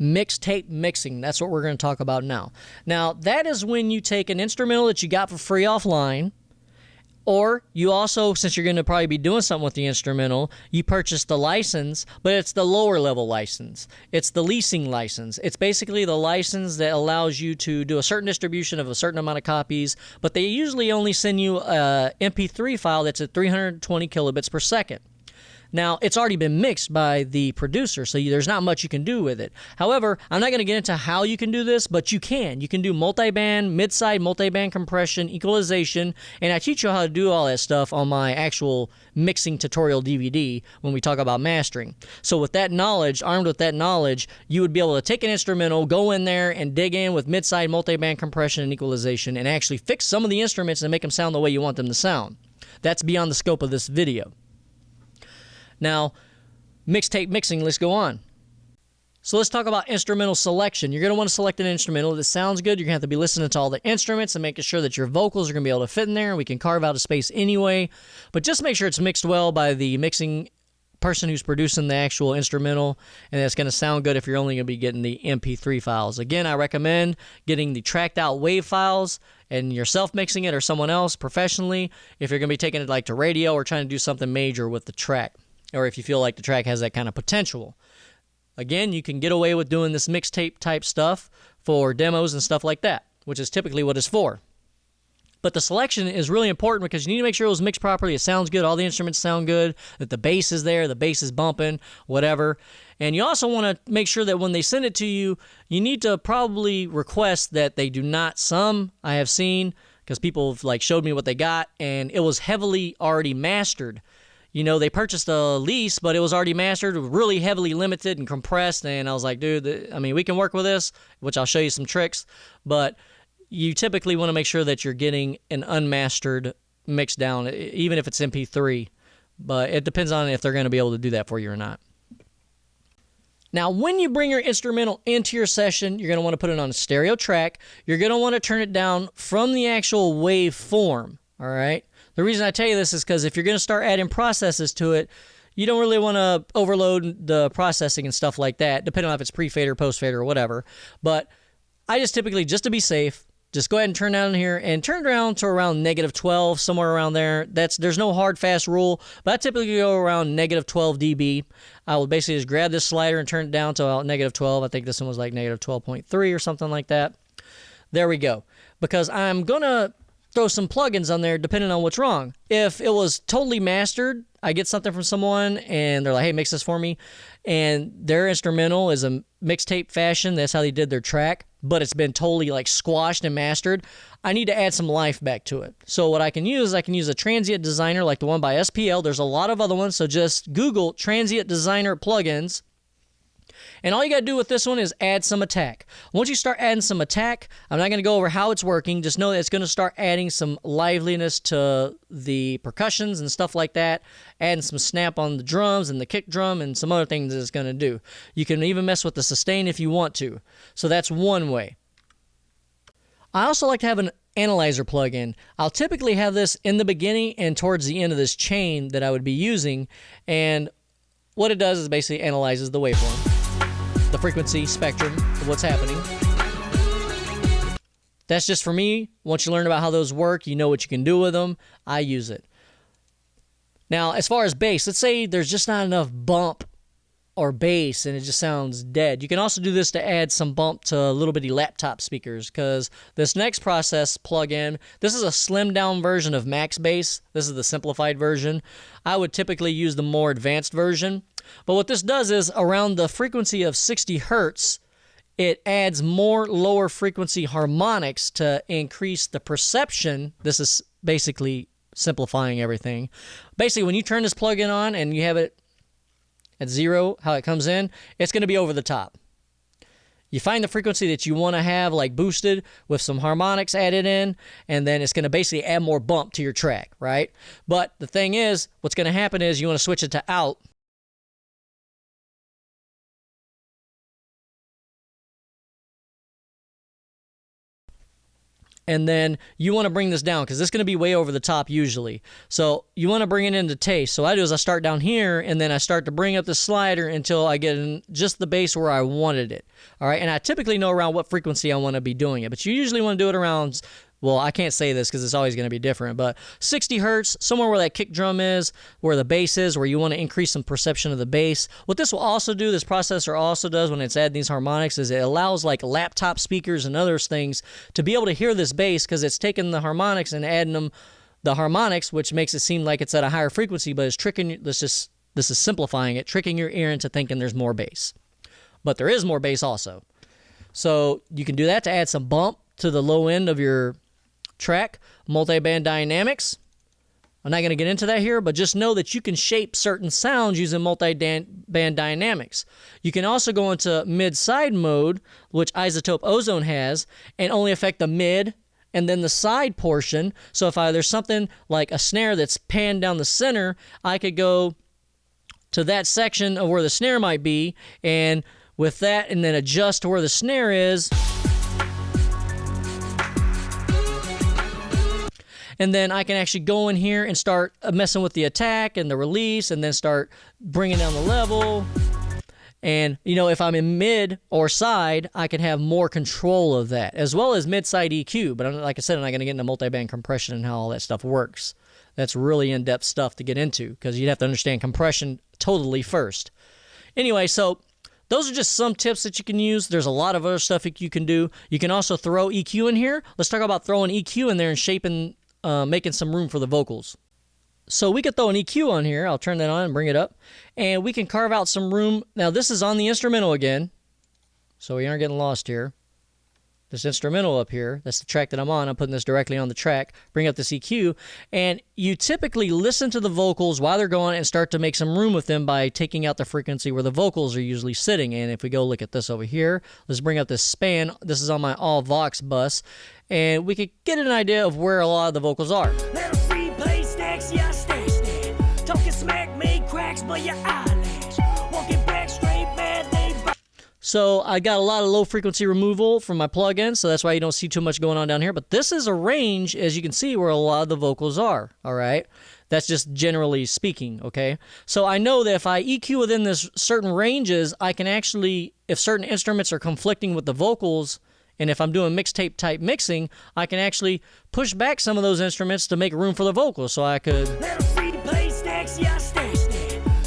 Mixtape mixing. That's what we're going to talk about now. Now, that is when you take an instrumental that you got for free offline, or you also, since you're going to probably be doing something with the instrumental, you purchase the license, but it's the lower level license. It's the leasing license. It's basically the license that allows you to do a certain distribution of a certain amount of copies, but they usually only send you a MP3 file that's at 320 kilobits per second. Now, it's already been mixed by the producer, so there's not much you can do with it. However, I'm not going to get into how you can do this, but you can. You can do multiband, mid-side multiband compression, equalization, and I teach you how to do all that stuff on my actual mixing tutorial DVD when we talk about mastering. So with that knowledge, armed with that knowledge, you would be able to take an instrumental, go in there and dig in with mid-side multiband compression and equalization, and actually fix some of the instruments and make them sound the way you want them to sound. That's beyond the scope of this video. Now, mixtape mixing, let's go on. So let's talk about instrumental selection. You're going to want to select an instrumental that sounds good. You're going to have to be listening to all the instruments and making sure that your vocals are going to be able to fit in there. We can carve out a space anyway, but just make sure it's mixed well by the mixing person who's producing the actual instrumental, and it's going to sound good if you're only going to be getting the MP3 files. Again, I recommend getting the tracked out WAV files and yourself mixing it or someone else professionally if you're going to be taking it like to radio or trying to do something major with the track, or if you feel like the track has that kind of potential. Again, you can get away with doing this mixtape type stuff for demos and stuff like that, which is typically what it's for. But the selection is really important because you need to make sure it was mixed properly, it sounds good, all the instruments sound good, that the bass is there, the bass is bumping, whatever. And you also want to make sure that when they send it to you, you need to probably request that they do not, some I have seen, because people have showed me what they got, and it was heavily already mastered. You know, they purchased a lease, but it was already mastered, really heavily limited and compressed, and I was like, dude, I mean, we can work with this, which I'll show you some tricks, but you typically want to make sure that you're getting an unmastered mix down, even if it's MP3, but it depends on if they're going to be able to do that for you or not. Now, when you bring your instrumental into your session, you're going to want to put it on a stereo track. You're going to want to turn it down from the actual wave form, all right? The reason I tell you this is because if you're going to start adding processes to it, you don't really want to overload the processing and stuff like that, depending on if it's pre-fade or post-fade or whatever. But I just typically, just to be safe, just go ahead and turn down here and turn it down to around -12, somewhere around there. There's no hard, fast rule, but I typically go around -12 dB. I will basically just grab this slider and turn it down to about -12. I think this one was like -12.3 or something like that. There we go. Because I'm going to throw some plugins on there depending on what's wrong. If it was totally mastered, I get something from someone and they're like, hey, mix this for me, and their instrumental is a mixtape fashion, that's how they did their track, but it's been totally squashed and mastered, I need to add some life back to it. So what I can use a transient designer like the one by SPL. There's a lot of other ones, so just Google transient designer plugins. And all you got to do with this one is add some attack. Once you start adding some attack, I'm not going to go over how it's working. Just know that it's going to start adding some liveliness to the percussions and stuff like that, adding some snap on the drums and the kick drum and some other things that it's going to do. You can even mess with the sustain if you want to. So that's one way. I also like to have an analyzer plugin. I'll typically have this in the beginning and towards the end of this chain that I would be using, and what it does is basically analyzes the waveform, the frequency spectrum of what's happening. That's just for me. Once you learn about how those work, you know what you can do with them. I use it. Now, as far as bass, let's say there's just not enough bump or bass and it just sounds dead. You can also do this to add some bump to little bitty laptop speakers, because this next process plugin, this is a slimmed down version of Max Bass. This is the simplified version. I would typically use the more advanced version. But what this does is around the frequency of 60 hertz, it adds more lower frequency harmonics to increase the perception. This is basically simplifying everything. Basically, when you turn this plugin on and you have it at 0, how it comes in, it's going to be over the top. You find the frequency that you want to have boosted with some harmonics added in, and then it's going to basically add more bump to your track, right? But the thing is, what's going to happen is you want to switch it to out. And then you want to bring this down because this is going to be way over the top usually. So you want to bring it into taste. So what I do is I start down here and then I start to bring up the slider until I get in just the bass where I wanted it. All right. And I typically know around what frequency I want to be doing it. But you usually want to do it around, well, I can't say this because it's always going to be different, but 60 hertz, somewhere where that kick drum is, where the bass is, where you want to increase some perception of the bass. What this will also do, this processor also does when it's adding these harmonics, is it allows like laptop speakers and other things to be able to hear this bass because it's taking the harmonics and adding them the harmonics, which makes it seem like it's at a higher frequency, but it's tricking, this is simplifying it, tricking your ear into thinking there's more bass. But there is more bass also. So you can do that to add some bump to the low end of your track. Multi-band dynamics. I'm not going to get into that here, but just know that you can shape certain sounds using multi-band dynamics. You can also go into mid-side mode, which Isotope Ozone has, and only affect the mid and then the side portion. So if there's something like a snare that's panned down the center, I could go to that section of where the snare might be, and with that, and then adjust to where the snare is. And then I can actually go in here and start messing with the attack and the release and then start bringing down the level. And, you know, if I'm in mid or side, I can have more control of that, as well as mid-side EQ. But like I said, I'm not going to get into multi-band compression and how all that stuff works. That's really in-depth stuff to get into because you'd have to understand compression totally first. Anyway, so those are just some tips that you can use. There's a lot of other stuff that you can do. You can also throw EQ in here. Let's talk about throwing EQ in there and shaping, making some room for the vocals. So we could throw an EQ on here. I'll turn that on and bring it up. And we can carve out some room. Now this is on the instrumental again, so we aren't getting lost here. This instrumental up here, that's the track that I'm on. I'm putting this directly on the track. Bring up this EQ. And you typically listen to the vocals while they're going and start to make some room with them by taking out the frequency where the vocals are usually sitting. And if we go look at this over here, let's bring up this span. This is on my all Vox bus. And we could get an idea of where a lot of the vocals are. So I got a lot of low frequency removal from my plugin, so that's why you don't see too much going on down here. But this is a range, as you can see, where a lot of the vocals are, all right? That's just generally speaking, okay? So I know that if I EQ within this certain ranges, I can actually, if certain instruments are conflicting with the vocals, and if I'm doing mixtape type mixing, I can actually push back some of those instruments to make room for the vocals. So I could...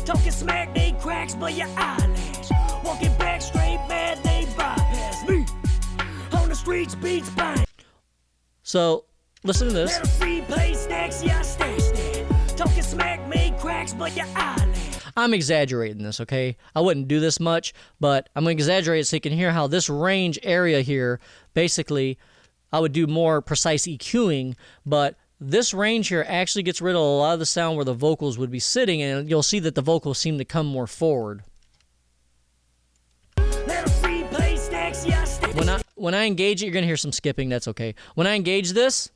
Talking smack, they cracks, but your eyelash. Walking back straight, mad, they bypass me. On the streets, beats bang. So, listen to this. Talking smack, made cracks, but your eyelash. I'm exaggerating this, okay? I wouldn't do this much, but I'm going to exaggerate it so you can hear how this range area here, basically, I would do more precise EQing, but this range here actually gets rid of a lot of the sound where the vocals would be sitting, and you'll see that the vocals seem to come more forward. When I engage it, you're going to hear some skipping. That's okay. When I engage this,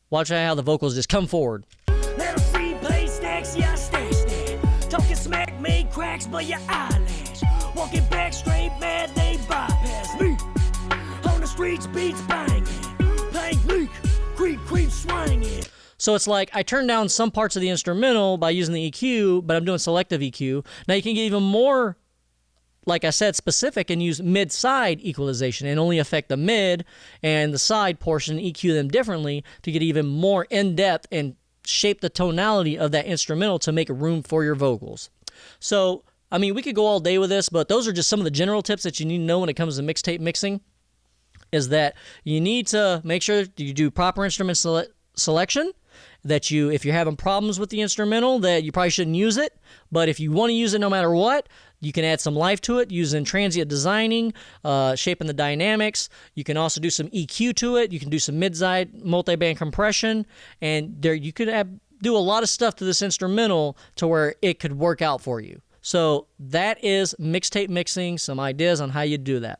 watch how the vocals just come forward. Talking smack, made cracks, but your eyelash. Walking back straight, mad, they bypass me. On the streets, beats banging. Plank leak. Creep swinging. So it's like I turn down some parts of the instrumental by using the EQ, but I'm doing selective EQ. Now you can get even more, like I said, specific and use mid-side equalization and only affect the mid and the side portion, EQ them differently to get even more in-depth and shape the tonality of that instrumental to make room for your vocals. So, I mean, we could go all day with this, but those are just some of the general tips that you need to know when it comes to mixtape mixing. Is that you need to make sure you do proper instrument selection, that if you're having problems with the instrumental, that you probably shouldn't use it, but if you want to use it no matter what, you can add some life to it using transient designing, shaping the dynamics. You can also do some EQ to it. You can do some mid-side multi-band compression, and there you could do a lot of stuff to this instrumental to where it could work out for you. So that is mixtape mixing, some ideas on how you do that.